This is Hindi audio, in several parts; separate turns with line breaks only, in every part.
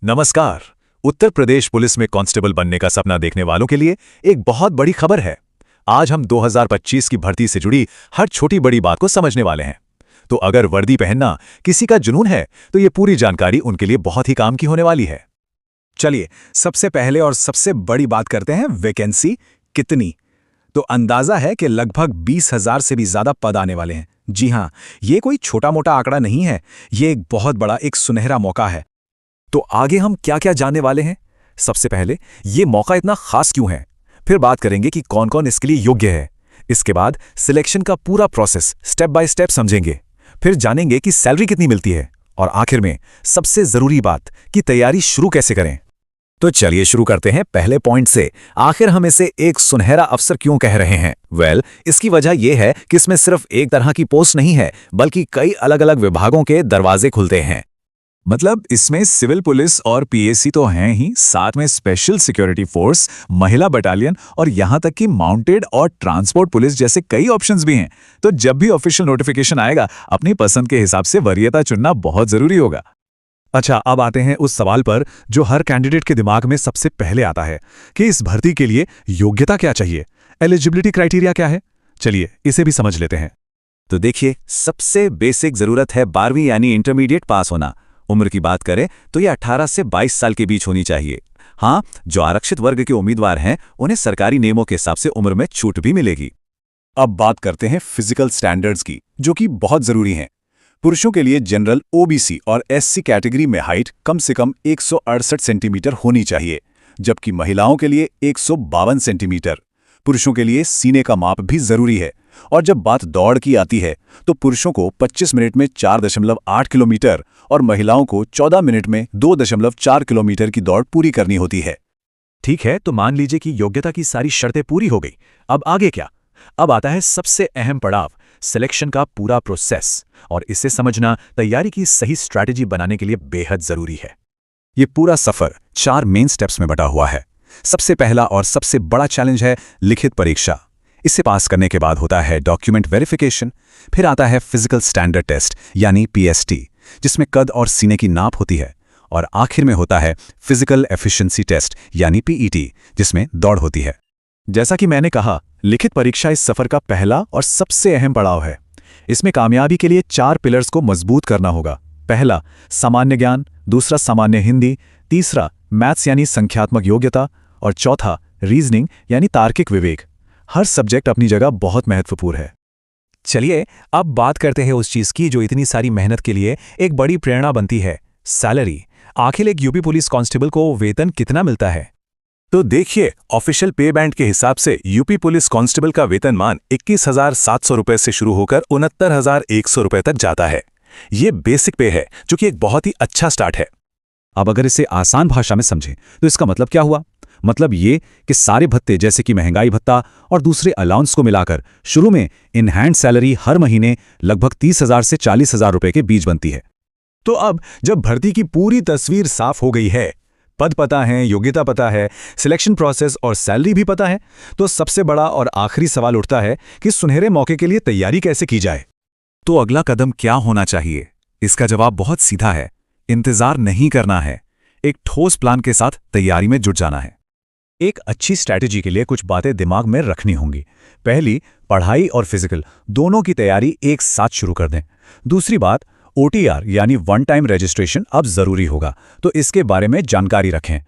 नमस्कार। उत्तर प्रदेश पुलिस में कांस्टेबल बनने का सपना देखने वालों के लिए एक बहुत बड़ी खबर है। आज हम 2025 की भर्ती से जुड़ी हर छोटी बड़ी बात को समझने वाले हैं। तो अगर वर्दी पहनना किसी का जुनून है तो ये पूरी जानकारी उनके लिए बहुत ही काम की होने वाली है।
चलिए, सबसे पहले और सबसे बड़ी बात करते हैं वैकेंसी कितनी। तो अंदाजा है कि लगभग 20,000 से भी ज्यादा पद आने वाले हैं। जी हां, ये कोई छोटा मोटा आंकड़ा नहीं है, ये एक बहुत बड़ा एक सुनहरा मौका है।
तो आगे हम क्या क्या जानने वाले हैं? सबसे पहले ये मौका इतना खास क्यों है, फिर बात करेंगे कि कौन कौन इसके लिए योग्य है। इसके बाद सिलेक्शन का पूरा प्रोसेस स्टेप बाय स्टेप समझेंगे, फिर जानेंगे कि सैलरी कितनी मिलती है, और आखिर में सबसे जरूरी बात कि तैयारी शुरू कैसे करें। तो चलिए शुरू करते हैं पहले पॉइंट से। आखिर हम इसे एक सुनहरा अवसर क्यों कह रहे हैं? इसकी वजह यह है कि इसमें सिर्फ एक तरह की पोस्ट नहीं है, बल्कि कई अलग अलग विभागों के दरवाजे खुलते हैं।
मतलब इसमें सिविल पुलिस और पीएसी तो हैं ही, साथ में स्पेशल सिक्योरिटी फोर्स, महिला बटालियन और यहां तक कि माउंटेड और ट्रांसपोर्ट पुलिस जैसे कई ऑप्शंस भी हैं। तो जब भी ऑफिशियल नोटिफिकेशन आएगा, अपनी पसंद के हिसाब से वरीयता चुनना बहुत जरूरी होगा।
अच्छा, अब आते हैं उस सवाल पर जो हर कैंडिडेट के दिमाग में सबसे पहले आता है कि इस भर्ती के लिए योग्यता क्या चाहिए, एलिजिबिलिटी क्राइटेरिया क्या है। चलिए इसे भी समझ लेते हैं।
तो देखिए, सबसे बेसिक जरूरत है 12वीं यानी इंटरमीडिएट पास होना। उम्र की बात करें तो यह 18 से 22 साल के बीच होनी चाहिए। हाँ, जो आरक्षित वर्ग के उम्मीदवार हैं उन्हें सरकारी नियमों के हिसाब से उम्र में छूट भी मिलेगी।
अब बात करते हैं फिजिकल स्टैंडर्ड्स की, जो कि बहुत जरूरी हैं। पुरुषों के लिए जनरल, ओबीसी और एससी कैटेगरी में हाइट कम से कम 168 सेंटीमीटर होनी चाहिए, जबकि महिलाओं के लिए 152 सेंटीमीटर। पुरुषों के लिए सीने का माप भी जरूरी है। और जब बात दौड़ की आती है तो पुरुषों को 25 मिनट में 4.8 किलोमीटर और महिलाओं को 14 मिनट में 2.4 किलोमीटर की दौड़ पूरी करनी होती है।
ठीक है, तो मान लीजिए कि योग्यता की सारी शर्तें पूरी हो गई। अब आगे क्या? अब आता है सबसे अहम पड़ाव, सिलेक्शन का पूरा प्रोसेस। और इसे समझना तैयारी की सही स्ट्रैटेजी बनाने के लिए बेहद जरूरी है।
ये पूरा सफर 4 मेन स्टेप्स में बटा हुआ है। सबसे पहला और सबसे बड़ा चैलेंज है लिखित परीक्षा। इसे पास करने के बाद होता है डॉक्यूमेंट वेरिफिकेशन, फिर आता है फिजिकल स्टैंडर्ड टेस्ट यानी पीएसटी, जिसमें कद और सीने की नाप होती है, और आखिर में होता है फिजिकल एफिशिएंसी टेस्ट यानी पीईटी, जिसमें दौड़ होती है।
जैसा कि मैंने कहा, लिखित परीक्षा इस सफर का पहला और सबसे अहम पड़ाव है। इसमें कामयाबी के लिए 4 पिलर्स को मजबूत करना होगा। पहला, सामान्य ज्ञान, दूसरा सामान्य हिंदी, तीसरा मैथ्स यानी संख्यात्मक योग्यता, और चौथा रीजनिंग यानी तार्किक विवेक। हर सब्जेक्ट अपनी जगह बहुत महत्वपूर्ण है।
चलिए अब बात करते हैं उस चीज की जो इतनी सारी मेहनत के लिए एक बड़ी प्रेरणा बनती है, सैलरी। आखिर एक यूपी पुलिस कांस्टेबल को वेतन कितना मिलता है?
तो देखिए, ऑफिशियल पे बैंड के हिसाब से यूपी पुलिस कांस्टेबल का वेतनमान 21,700 रुपए से शुरू होकर 69,100 रुपए तक जाता है। ये बेसिक पे है, जो कि एक बहुत ही अच्छा स्टार्ट है।
अब अगर इसे आसान भाषा में समझें तो इसका मतलब क्या हुआ? मतलब ये कि सारे भत्ते जैसे कि महंगाई भत्ता और दूसरे अलाउंस को मिलाकर शुरू में इन हैंड सैलरी हर महीने लगभग 30,000 से 40,000 रुपए के बीच बनती है।
तो अब जब भर्ती की पूरी तस्वीर साफ हो गई है, पद पता है, योग्यता पता है, सिलेक्शन प्रोसेस और सैलरी भी पता है, तो सबसे बड़ा और आखिरी सवाल उठता है कि सुनहरे मौके के लिए तैयारी कैसे की जाए।
तो अगला कदम क्या होना चाहिए? इसका जवाब बहुत सीधा है, इंतजार नहीं करना है। एक ठोस प्लान के साथ तैयारी में जुट जाना है।
एक अच्छी स्ट्रैटेजी के लिए कुछ बातें दिमाग में रखनी होंगी। पहली, पढ़ाई और फिजिकल दोनों की तैयारी एक साथ शुरू कर दें। दूसरी बात, ओटीआर यानी वन टाइम रजिस्ट्रेशन अब जरूरी होगा, तो इसके बारे में जानकारी रखें।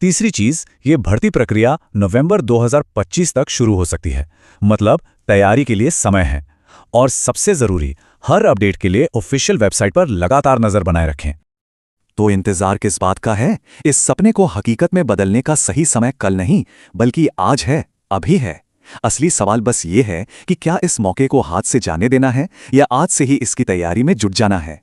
तीसरी चीज, ये भर्ती प्रक्रिया नवंबर 2025 तक शुरू हो सकती है, मतलब तैयारी के लिए समय है। और सबसे जरूरी, हर अपडेट के लिए ऑफिशियल वेबसाइट पर लगातार नजर बनाए रखें।
तो इंतजार किस बात का है? इस सपने को हकीकत में बदलने का सही समय कल नहीं, बल्कि आज है, अभी है। असली सवाल बस ये है कि क्या इस मौके को हाथ से जाने देना है या आज से ही इसकी तैयारी में जुट जाना है।